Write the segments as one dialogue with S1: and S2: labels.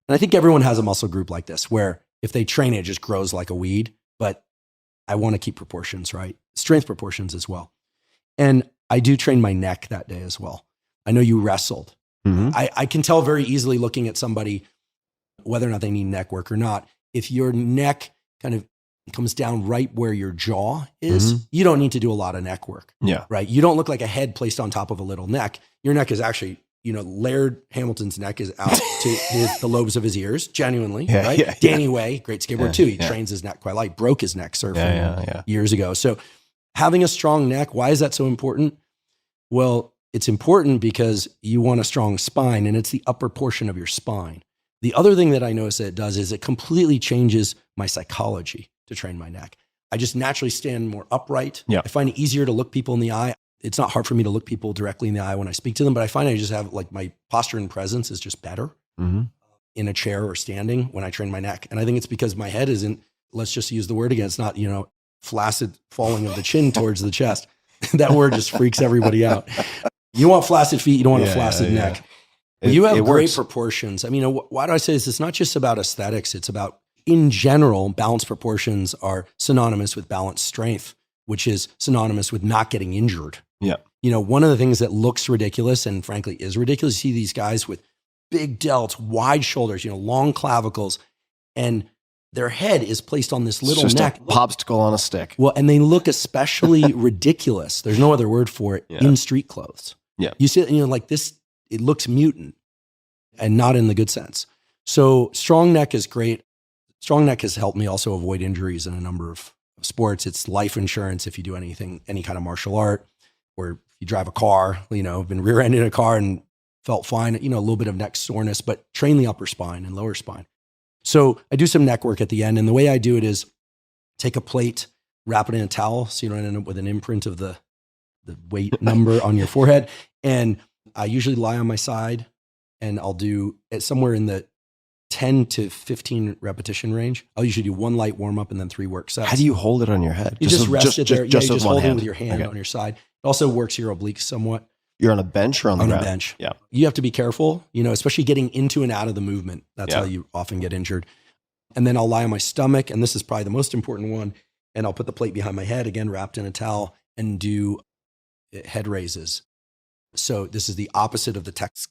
S1: And I think everyone has a muscle group like this where if they train it just grows like a weed, but I want to keep proportions, right? Strength proportions as well. And I do train my neck that day as well. I know you wrestled.
S2: Mm-hmm.
S1: I can tell very easily looking at somebody whether or not they need neck work or not. If your neck kind of comes down right where your jaw is, you don't need to do a lot of neck work.
S2: Yeah.
S1: Right? You don't look like a head placed on top of a little neck. Your neck is actually, Laird Hamilton's neck is out to the lobes of his ears, genuinely, right?
S2: Yeah,
S1: Danny Way, great skateboarder too. He trains his neck quite light, broke his neck surfing years ago. So having a strong neck, why is that so important? Well, it's important because you want a strong spine, and it's the upper portion of your spine. The other thing that I notice that it does is it completely changes my psychology to train my neck. I just naturally stand more upright.
S2: Yeah.
S1: I find it easier to look people in the eye. It's not hard for me to look people directly in the eye when I speak to them, but I find I just have like my posture and presence is just better in a chair or standing when I train my neck. And I think it's because my head isn't, let's just use the word again, it's not, flaccid falling of the chin towards the chest. That word just freaks everybody out. You want flaccid feet, you don't want a flaccid neck. You have great proportions. I mean, why do I say this? It's not just about aesthetics. It's about, in general, balanced proportions are synonymous with balanced strength, which is synonymous with not getting injured.
S2: Yeah.
S1: One of the things that looks ridiculous and frankly is ridiculous, you see these guys with big delts, wide shoulders, long clavicles, and their head is placed on this little neck.
S2: A popsicle on a stick.
S1: Well, and they look especially ridiculous. There's no other word for it in street clothes.
S2: Yeah.
S1: You see it, like this, it looks mutant and not in the good sense. So strong neck is great. Strong neck has helped me also avoid injuries in a number of sports. It's life insurance if you do anything, any kind of martial art, or if you drive a car, been rear-ended a car and felt fine, a little bit of neck soreness, but train the upper spine and lower spine. So I do some neck work at the end. And the way I do it is take a plate, wrap it in a towel so you don't end up with an imprint of the weight number on your forehead. And I usually lie on my side and I'll do it somewhere in the 10 to 15 repetition range. I'll usually do one light warm up and then 3 work sets.
S2: How do you hold it on your head?
S1: You just rest it there. You just hold it with your hand
S2: Okay.
S1: on your side. It also works your obliques somewhat.
S2: You're on a bench or on the ground?
S1: A bench.
S2: Yeah.
S1: You have to be careful, especially getting into and out of the movement. That's how you often get injured. And then I'll lie on my stomach, and this is probably the most important one, and I'll put the plate behind my head, again, wrapped in a towel, and do head raises. So this is the opposite of the text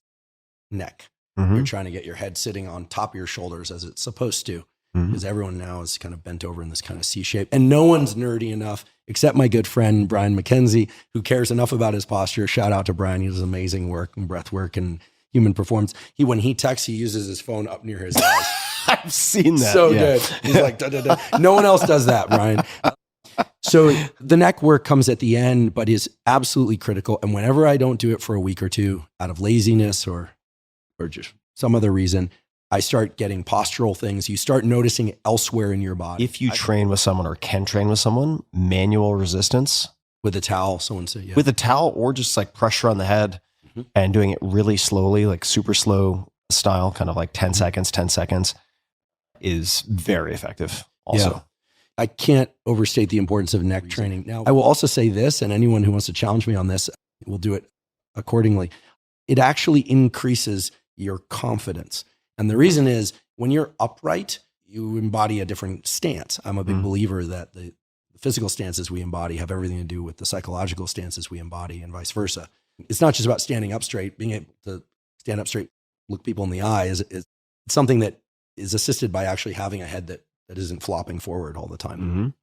S1: neck. You're trying to get your head sitting on top of your shoulders as it's supposed to, because everyone now is kind of bent over in this kind of C shape. And no one's nerdy enough, except my good friend, Brian McKenzie, who cares enough about his posture. Shout out to Brian. He does amazing work and breath work and human performance. When he texts, he uses his phone up near his eyes.
S2: I've seen that.
S1: So good. He's like, da, da, da. No one else does that, Brian. So the neck work comes at the end, but is absolutely critical. And whenever I don't do it for a week or two out of laziness or just some other reason, I start getting postural things. You start noticing it elsewhere in your body.
S2: If you train with someone or can train with someone, manual resistance.
S1: With a towel, someone said, yeah.
S2: With a towel or just like pressure on the head and doing it really slowly, like super slow style, kind of like 10 seconds is very effective also.
S1: Yeah. I can't overstate the importance of neck training. Now, I will also say this, and anyone who wants to challenge me on this will do it accordingly. It actually increases your confidence. And the reason is when you're upright, you embody a different stance. I'm a big believer that the physical stances we embody have everything to do with the psychological stances we embody and vice versa. It's not just about standing up straight. Being able to stand up straight, look people in the eye is something that is assisted by actually having a head that isn't flopping forward all the time.